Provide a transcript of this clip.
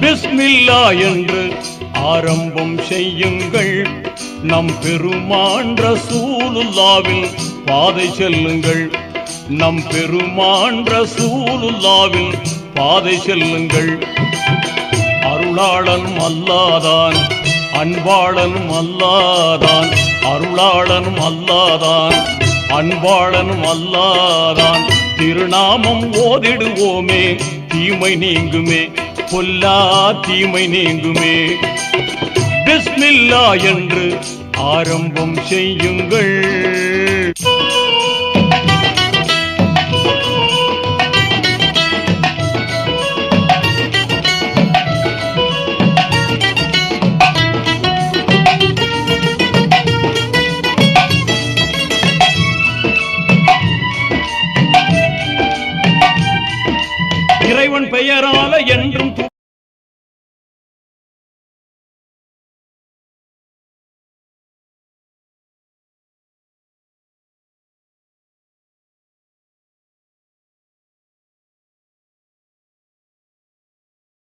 பிஸ்மில்லா என்று ஆரம்பம் செய்யுங்கள். நம் பெருமான் ரசூலுல்லாவின் பாதை செல்லுங்கள். நம் பெருமான் ரசூலுல்லாவின் பாதை செல்லுங்கள். அருளாளனும் அல்லாதான், அன்பாளனும் அல்லாதான். அருளாளனும் அல்லாதான், அன்பாளனும் அல்லாதான். திருநாமம் ஓதிடுவோமே, தீமை நீங்குமே, பொல்லா தீமை நீங்குமே. பிஸ்மில்லா என்று ஆரம்பம் செய்யுங்கள்.